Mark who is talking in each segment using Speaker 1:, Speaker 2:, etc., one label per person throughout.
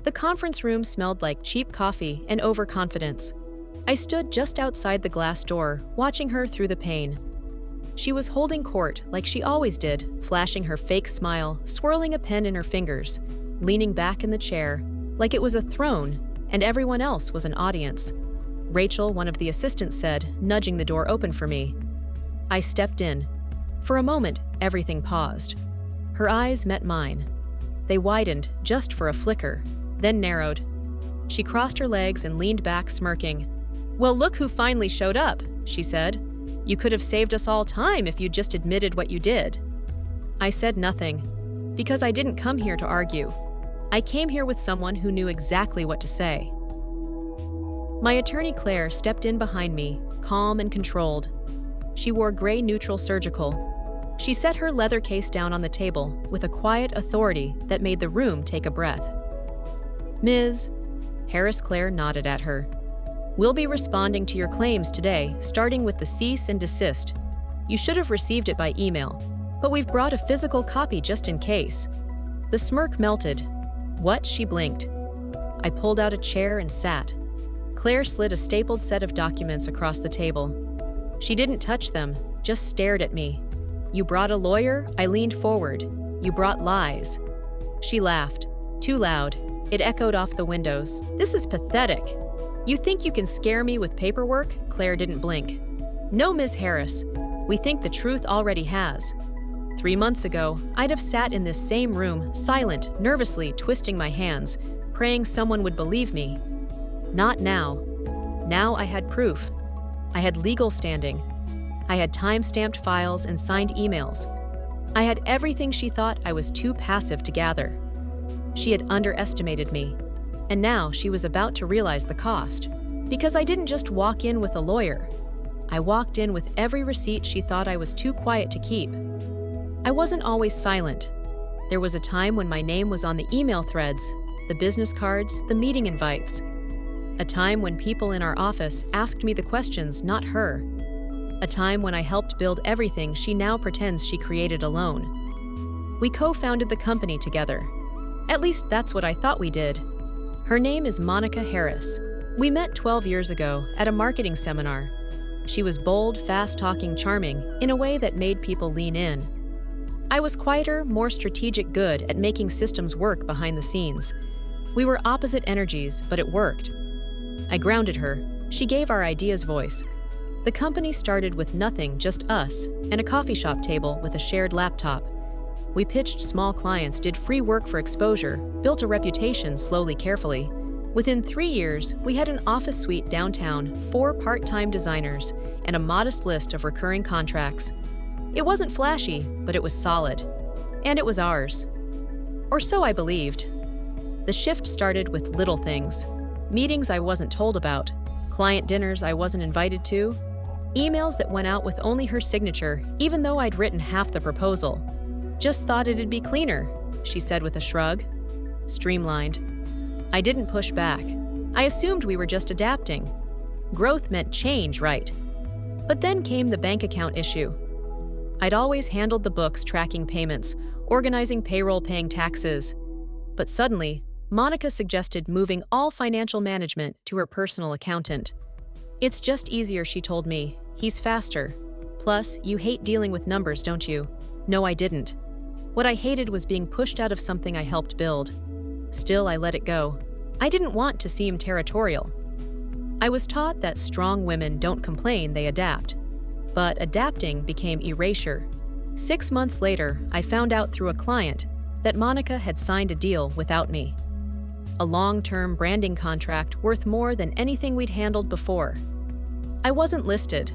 Speaker 1: The conference room smelled like cheap coffee and overconfidence. I stood just outside the glass door, watching her through the pane. She was holding court like she always did, flashing her fake smile, swirling a pen in her fingers, leaning back in the chair, like it was a throne, and everyone else was an audience. Rachel, one of the assistants, said, nudging the door open for me. I stepped in. For a moment, everything paused. Her eyes met mine. They widened just for a flicker, then narrowed. She crossed her legs and leaned back, smirking. "Well, look who finally showed up," she said. "You could have saved us all time if you just admitted what you did." I said nothing, because I didn't come here to argue. I came here with someone who knew exactly what to say. My attorney Claire stepped in behind me, calm and controlled. She wore gray neutral surgical. She set her leather case down on the table with a quiet authority that made the room take a breath. "Ms. Harris," Claire nodded at her. "We'll be responding to your claims today, starting with the cease and desist. You should have received it by email, but we've brought a physical copy just in case." The smirk melted. "What?" She blinked. I pulled out a chair and sat. Claire slid a stapled set of documents across the table. She didn't touch them, just stared at me. "You brought a lawyer?" I leaned forward. "You brought lies." She laughed. Too loud. It echoed off the windows. "This is pathetic. You think you can scare me with paperwork?" Claire didn't blink. "No, Ms. Harris. We think the truth already has. 3 months ago, I'd have sat in this same room, silent, nervously twisting my hands, praying someone would believe me. Not now. Now I had proof. I had legal standing. I had time-stamped files and signed emails. I had everything she thought I was too passive to gather. She had underestimated me, and now she was about to realize the cost. Because I didn't just walk in with a lawyer. I walked in with every receipt she thought I was too quiet to keep. I wasn't always silent. There was a time when my name was on the email threads, the business cards, the meeting invites. A time when people in our office asked me the questions, not her. A time when I helped build everything she now pretends she created alone. We co-founded the company together. At least that's what I thought we did. Her name is Monica Harris. We met 12 years ago at a marketing seminar. She was bold, fast-talking, charming, in a way that made people lean in. I was quieter, more strategic, good at making systems work behind the scenes. We were opposite energies, but it worked. I grounded her. She gave our ideas voice. The company started with nothing, just us, and a coffee shop table with a shared laptop. We pitched small clients, did free work for exposure, built a reputation slowly, carefully. Within 3 years, we had an office suite downtown, 4 part-time designers, and a modest list of recurring contracts. It wasn't flashy, but it was solid. And it was ours. Or so I believed. The shift started with little things. Meetings I wasn't told about, client dinners I wasn't invited to, emails that went out with only her signature, even though I'd written half the proposal. "Just thought it'd be cleaner," she said with a shrug. Streamlined. I didn't push back. I assumed we were just adapting. Growth meant change, right? But then came the bank account issue. I'd always handled the books, tracking payments, organizing payroll, paying taxes. But suddenly, Monica suggested moving all financial management to her personal accountant. "It's just easier," she told me. "He's faster. Plus, you hate dealing with numbers, don't you?" No, I didn't. What I hated was being pushed out of something I helped build. Still, I let it go. I didn't want to seem territorial. I was taught that strong women don't complain, they adapt. But adapting became erasure. 6 months later, I found out through a client that Monica had signed a deal without me. A long-term branding contract worth more than anything we'd handled before. I wasn't listed,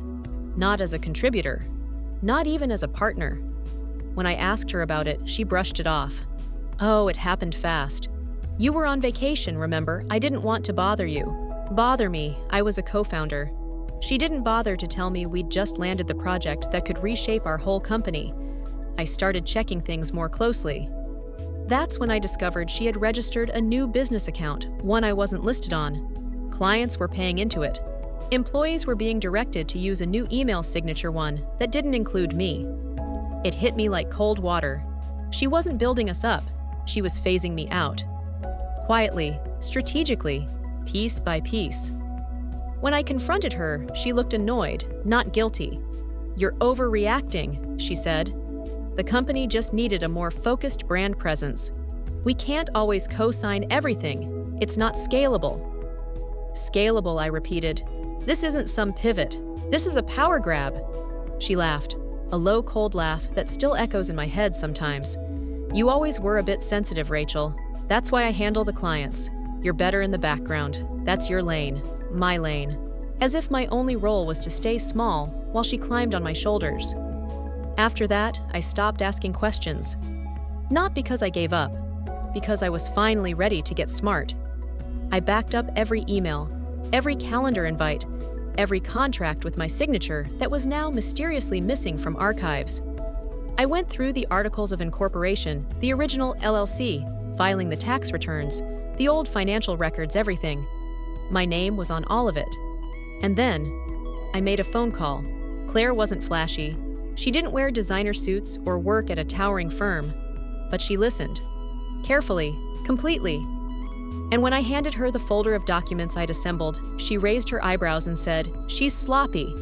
Speaker 1: not as a contributor, not even as a partner. When I asked her about it, she brushed it off. "Oh, it happened fast. You were on vacation, remember? I didn't want to bother you." Bother me, I was a co-founder. She didn't bother to tell me we'd just landed the project that could reshape our whole company. I started checking things more closely. That's when I discovered she had registered a new business account, one I wasn't listed on. Clients were paying into it. Employees were being directed to use a new email signature one that didn't include me. It hit me like cold water. She wasn't building us up. She was phasing me out. quietly, strategically, piece by piece. When I confronted her, she looked annoyed, not guilty. "You're overreacting," she said. "The company just needed a more focused brand presence. We can't always co-sign everything. It's not scalable." "Scalable," I repeated. "This isn't some pivot. This is a power grab." She laughed, a low, cold laugh that still echoes in my head sometimes. "You always were a bit sensitive, Rachel. That's why I handle the clients. You're better in the background. That's your lane, my lane." As if my only role was to stay small while she climbed on my shoulders. After that, I stopped asking questions. Not because I gave up, because I was finally ready to get smart. I backed up every email, every calendar invite, every contract with my signature that was now mysteriously missing from archives. I went through the articles of incorporation, the original LLC, filing the tax returns, the old financial records, everything. My name was on all of it. And then, I made a phone call. Claire wasn't flashy. She didn't wear designer suits or work at a towering firm. But she listened. Carefully, completely. And when I handed her the folder of documents I'd assembled, she raised her eyebrows and said, "She's sloppy."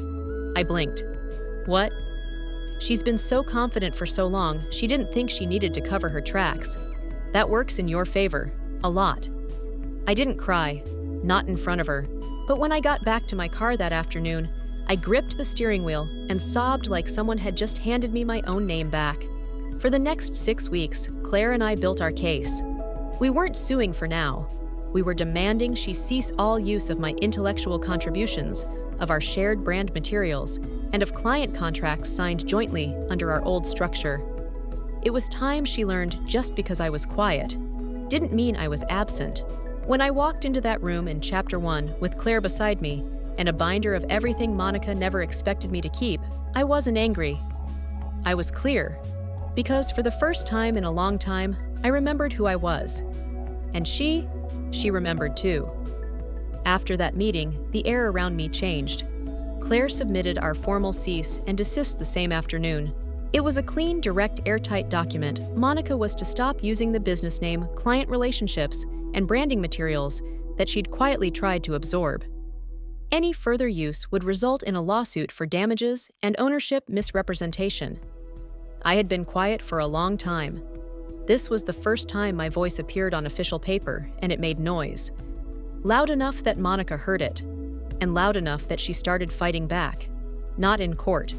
Speaker 1: I blinked. "What?" "She's been so confident for so long, she didn't think she needed to cover her tracks. That works in your favor. A lot." I didn't cry. Not in front of her. But when I got back to my car that afternoon, I gripped the steering wheel and sobbed like someone had just handed me my own name back. For the next 6 weeks, Claire and I built our case. We weren't suing for now. We were demanding she cease all use of my intellectual contributions, of our shared brand materials, and of client contracts signed jointly under our old structure. It was time she learned just because I was quiet didn't mean I was absent. When I walked into that room in Chapter 1 with Claire beside me and a binder of everything Monica never expected me to keep, I wasn't angry. I was clear, because for the first time in a long time, I remembered who I was. And she remembered too. After that meeting, the air around me changed. Claire submitted our formal cease and desist the same afternoon. It was a clean, direct, airtight document. Monica was to stop using the business name, client relationships, and branding materials that she'd quietly tried to absorb. Any further use would result in a lawsuit for damages and ownership misrepresentation. I had been quiet for a long time. This was the first time my voice appeared on official paper, and it made noise. Loud enough that Monica heard it, and loud enough that she started fighting back. Not in court.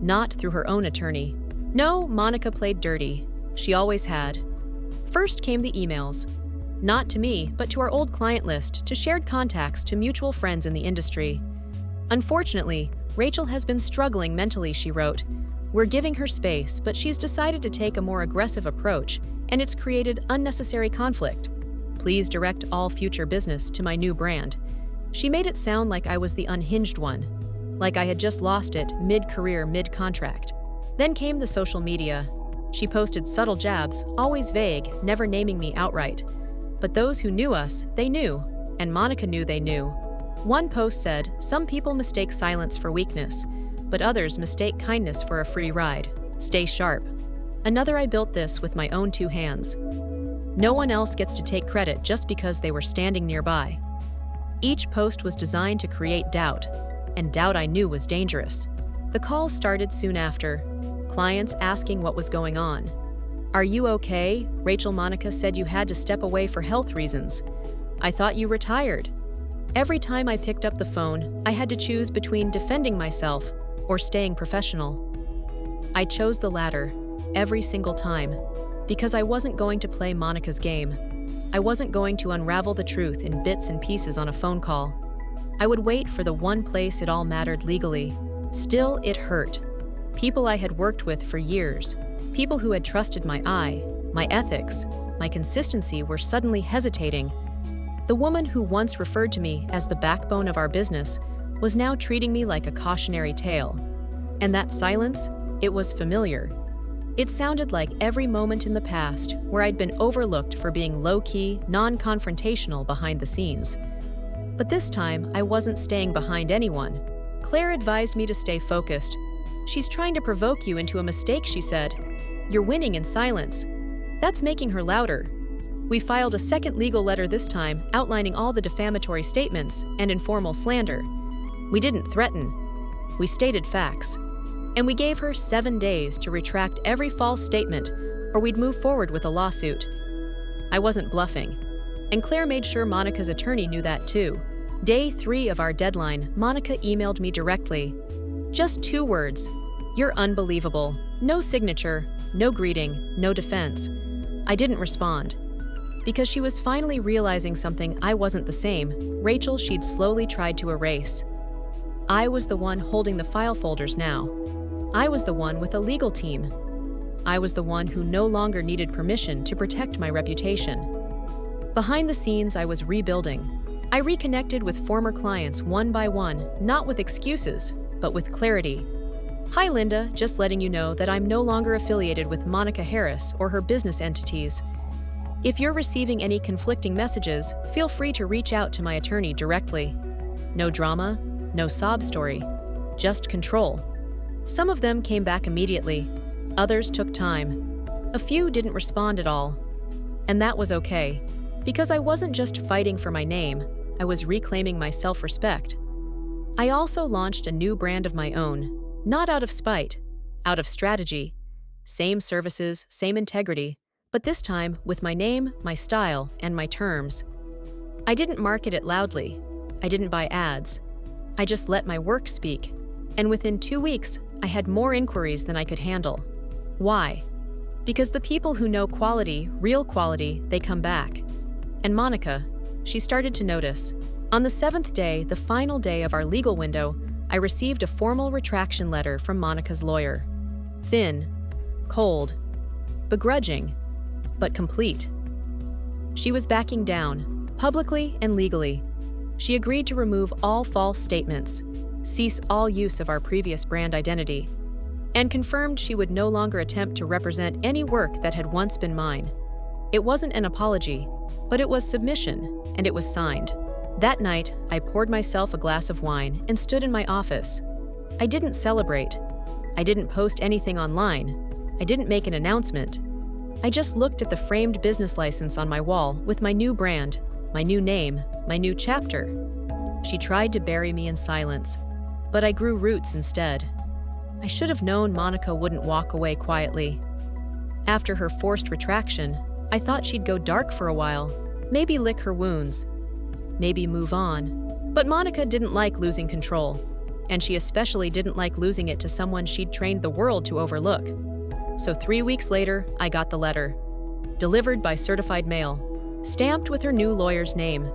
Speaker 1: Not through her own attorney. No, Monica played dirty. She always had. First came the emails. Not to me, but to our old client list, to shared contacts, to mutual friends in the industry. "Unfortunately, Rachel has been struggling mentally," she wrote. "We're giving her space, but she's decided to take a more aggressive approach, and it's created unnecessary conflict. Please direct all future business to my new brand." She made it sound like I was the unhinged one, like I had just lost it mid-career, mid-contract. Then came the social media. She posted subtle jabs, always vague, never naming me outright. But those who knew us, they knew, and Monica knew they knew. One post said, "Some people mistake silence for weakness, but others mistake kindness for a free ride. Stay sharp." Another, "I built this with my own 2 hands. No one else gets to take credit just because they were standing nearby." Each post was designed to create doubt, and doubt I knew was dangerous. The calls started soon after. Clients asking what was going on. "Are you okay? Rachel, Monica said you had to step away for health reasons. I thought you retired." Every time I picked up the phone, I had to choose between defending myself or staying professional. I chose the latter, every single time, because I wasn't going to play Monica's game. I wasn't going to unravel the truth in bits and pieces on a phone call. I would wait for the one place it all mattered legally. Still, it hurt. People I had worked with for years, people who had trusted my eye, my ethics, my consistency, were suddenly hesitating. The woman who once referred to me as the backbone of our business was now treating me like a cautionary tale. And that silence, it was familiar. It sounded like every moment in the past where I'd been overlooked for being low-key, non-confrontational behind the scenes. But this time, I wasn't staying behind anyone. Claire advised me to stay focused. "She's trying to provoke you into a mistake," she said. "You're winning in silence. That's making her louder." We filed a second legal letter this time, outlining all the defamatory statements and informal slander. We didn't threaten. We stated facts. And we gave her 7 days to retract every false statement, or we'd move forward with a lawsuit. I wasn't bluffing. And Claire made sure Monica's attorney knew that too. Day 3 of our deadline, Monica emailed me directly. Just 2 words. "You're unbelievable." No signature, no greeting, no defense. I didn't respond. Because she was finally realizing something I wasn't the same, Rachel she'd slowly tried to erase. I was the one holding the file folders now. I was the one with a legal team. I was the one who no longer needed permission to protect my reputation. Behind the scenes, I was rebuilding. I reconnected with former clients one by one, not with excuses, but with clarity. "Hi Linda, just letting you know that I'm no longer affiliated with Monica Harris or her business entities. If you're receiving any conflicting messages, feel free to reach out to my attorney directly. No drama, no sob story, just control." Some of them came back immediately. Others took time. A few didn't respond at all. And that was okay, because I wasn't just fighting for my name, I was reclaiming my self-respect. I also launched a new brand of my own, not out of spite, out of strategy. Same services, same integrity, but this time with my name, my style, and my terms. I didn't market it loudly. I didn't buy ads. I just let my work speak. And within 2 weeks, I had more inquiries than I could handle. Why? Because the people who know quality, real quality, they come back. And Monica, she started to notice. On the 7th day, the final day of our legal window, I received a formal retraction letter from Monica's lawyer. Thin, cold, begrudging, but complete. She was backing down, publicly and legally. She agreed to remove all false statements, cease all use of our previous brand identity, and confirmed she would no longer attempt to represent any work that had once been mine. It wasn't an apology, but it was submission, and it was signed. That night, I poured myself a glass of wine and stood in my office. I didn't celebrate. I didn't post anything online. I didn't make an announcement. I just looked at the framed business license on my wall with my new brand, my new name, my new chapter. She tried to bury me in silence, but I grew roots instead. I should have known Monica wouldn't walk away quietly. After her forced retraction, I thought she'd go dark for a while, maybe lick her wounds, maybe move on. But Monica didn't like losing control, and she especially didn't like losing it to someone she'd trained the world to overlook. So 3 weeks later, I got the letter, delivered by certified mail, stamped with her new lawyer's name.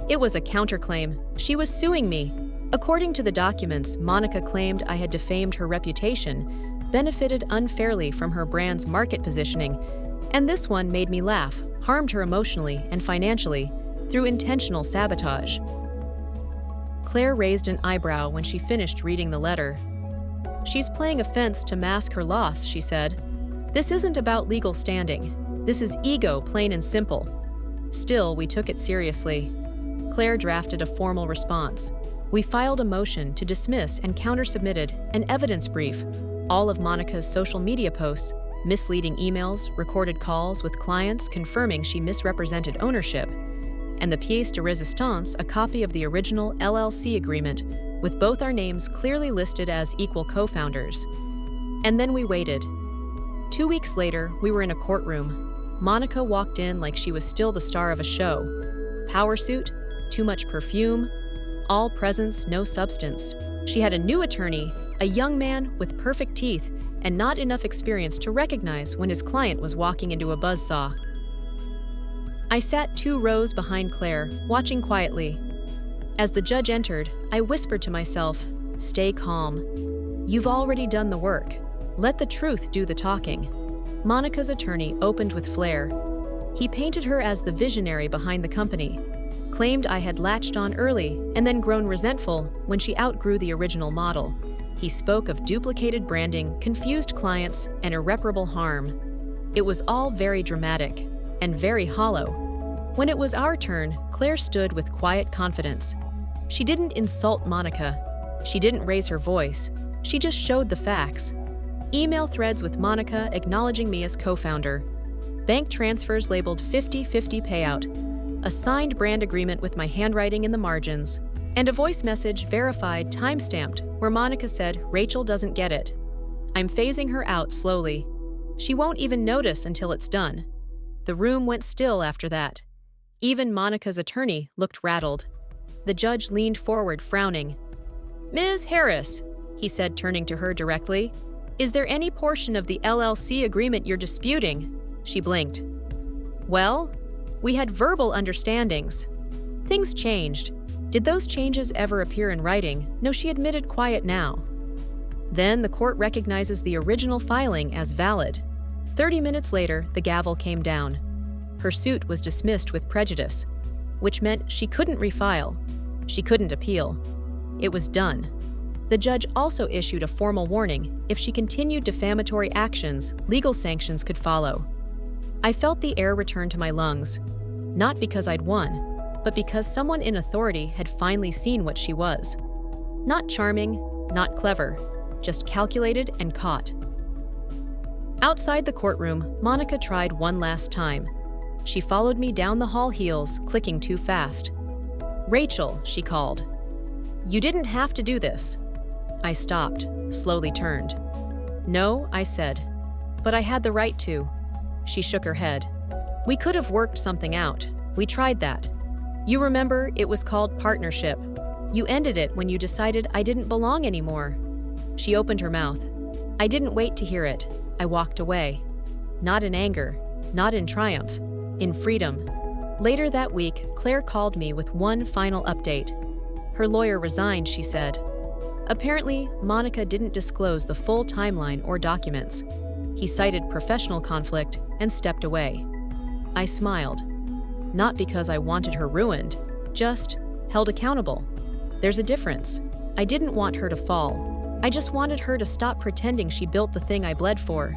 Speaker 1: It was a counterclaim. She was suing me. According to the documents, Monica claimed I had defamed her reputation, benefited unfairly from her brand's market positioning, and this one made me laugh, harmed her emotionally and financially through intentional sabotage. Claire raised an eyebrow when she finished reading the letter. "She's playing offense to mask her loss," she said. "This isn't about legal standing. This is ego, plain and simple." Still, we took it seriously. Claire drafted a formal response. We filed a motion to dismiss and counter-submitted an evidence brief, all of Monica's social media posts, misleading emails, recorded calls with clients confirming she misrepresented ownership, and the pièce de résistance, a copy of the original LLC agreement, with both our names clearly listed as equal co-founders. And then we waited. 2 weeks later, we were in a courtroom. Monica walked in like she was still the star of a show. Power suit, too much perfume, all presence, no substance. She had a new attorney, a young man with perfect teeth and not enough experience to recognize when his client was walking into a buzzsaw. I sat 2 rows behind Claire, watching quietly. As the judge entered, I whispered to myself, "Stay calm. You've already done the work. Let the truth do the talking." Monica's attorney opened with flair. He painted her as the visionary behind the company, claimed I had latched on early and then grown resentful when she outgrew the original model. He spoke of duplicated branding, confused clients, and irreparable harm. It was all very dramatic and very hollow. When it was our turn, Claire stood with quiet confidence. She didn't insult Monica. She didn't raise her voice. She just showed the facts. Email threads with Monica acknowledging me as co-founder. bank transfers labeled 50-50 payout, a signed brand agreement with my handwriting in the margins, and a voice message verified time-stamped where Monica said Rachel doesn't get it. I'm phasing her out slowly. She won't even notice until it's done. The room went still after that. Even Monica's attorney looked rattled. The judge leaned forward, frowning. "Ms. Harris," he said, turning to her directly, "is there any portion of the LLC agreement you're disputing?" She blinked. "Well, we had verbal understandings. Things changed. Did those changes ever appear in writing?" No, she admitted, quiet now. Then the court recognizes the original filing as valid. 30 minutes later, the gavel came down. Her suit was dismissed with prejudice, which meant she couldn't refile. She couldn't appeal. It was done. The judge also issued a formal warning: if she continued defamatory actions, legal sanctions could follow. I felt the air return to my lungs, not because I'd won, but because someone in authority had finally seen what she was. Not charming, not clever, just calculated and caught. Outside the courtroom, Monica tried one last time. She followed me down the hall, heels clicking too fast. "Rachel," she called. "You didn't have to do this." I stopped, slowly turned. "No," I said, "but I had the right to." She shook her head. "We could have worked something out. We tried that. You remember, it was called partnership. You ended it when you decided I didn't belong anymore." She opened her mouth. I didn't wait to hear it. I walked away. Not in anger, not in triumph, in freedom. Later that week, Claire called me with one final update. Her lawyer resigned, she said. Apparently, Monica didn't disclose the full timeline or documents. He cited professional conflict and stepped away. I smiled. Not because I wanted her ruined, just held accountable. There's a difference. I didn't want her to fall. I just wanted her to stop pretending she built the thing I bled for.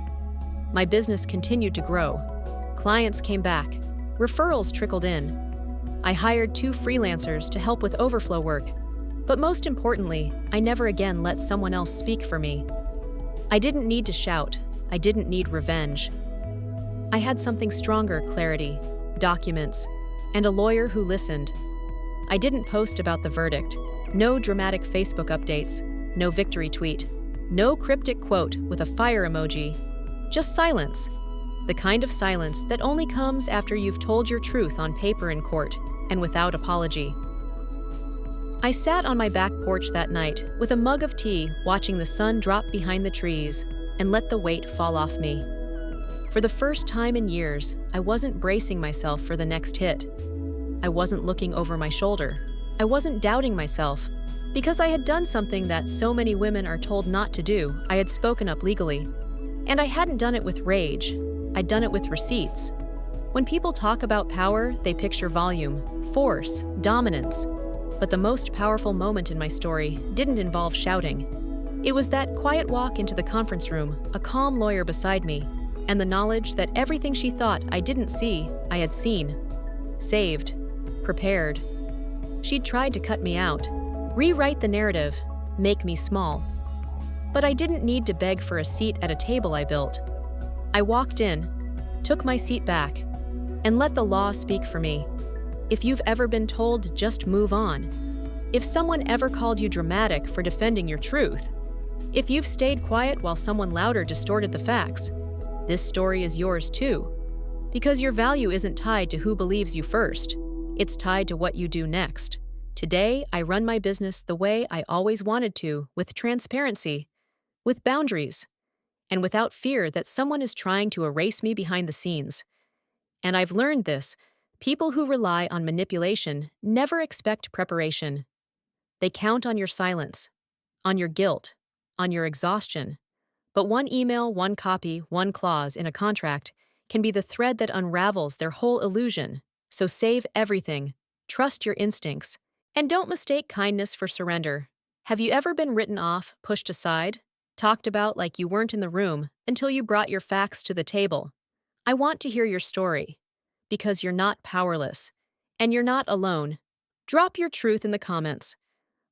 Speaker 1: My business continued to grow. Clients came back. Referrals trickled in. I hired 2 freelancers to help with overflow work. But most importantly, I never again let someone else speak for me. I didn't need to shout. I didn't need revenge. I had something stronger: clarity, documents, and a lawyer who listened. I didn't post about the verdict. No dramatic Facebook updates. No victory tweet. No cryptic quote with a fire emoji. Just silence. The kind of silence that only comes after you've told your truth on paper in court, and without apology. I sat on my back porch that night with a mug of tea, watching the sun drop behind the trees, and let the weight fall off me. For the first time in years, I wasn't bracing myself for the next hit. I wasn't looking over my shoulder. I wasn't doubting myself. Because I had done something that so many women are told not to do, I had spoken up legally. And I hadn't done it with rage. I'd done it with receipts. When people talk about power, they picture volume, force, dominance. But the most powerful moment in my story didn't involve shouting. It was that quiet walk into the conference room, a calm lawyer beside me, and the knowledge that everything she thought I didn't see, I had seen. Saved. Prepared. She'd tried to cut me out. Rewrite the narrative, make me small. But I didn't need to beg for a seat at a table I built. I walked in, took my seat back, and let the law speak for me. If you've ever been told to just move on, if someone ever called you dramatic for defending your truth, if you've stayed quiet while someone louder distorted the facts, this story is yours too. Because your value isn't tied to who believes you first. It's tied to what you do next. Today, I run my business the way I always wanted to, with transparency, with boundaries, and without fear that someone is trying to erase me behind the scenes. And I've learned this: people who rely on manipulation never expect preparation. They count on your silence, on your guilt, on your exhaustion. But one email, one copy, one clause in a contract can be the thread that unravels their whole illusion. So save everything, trust your instincts, and don't mistake kindness for surrender. Have you ever been written off, pushed aside, talked about like you weren't in the room until you brought your facts to the table? I want to hear your story, because you're not powerless, and you're not alone. Drop your truth in the comments.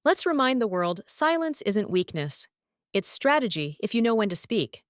Speaker 1: Let's remind the world silence isn't weakness. It's strategy if you know when to speak.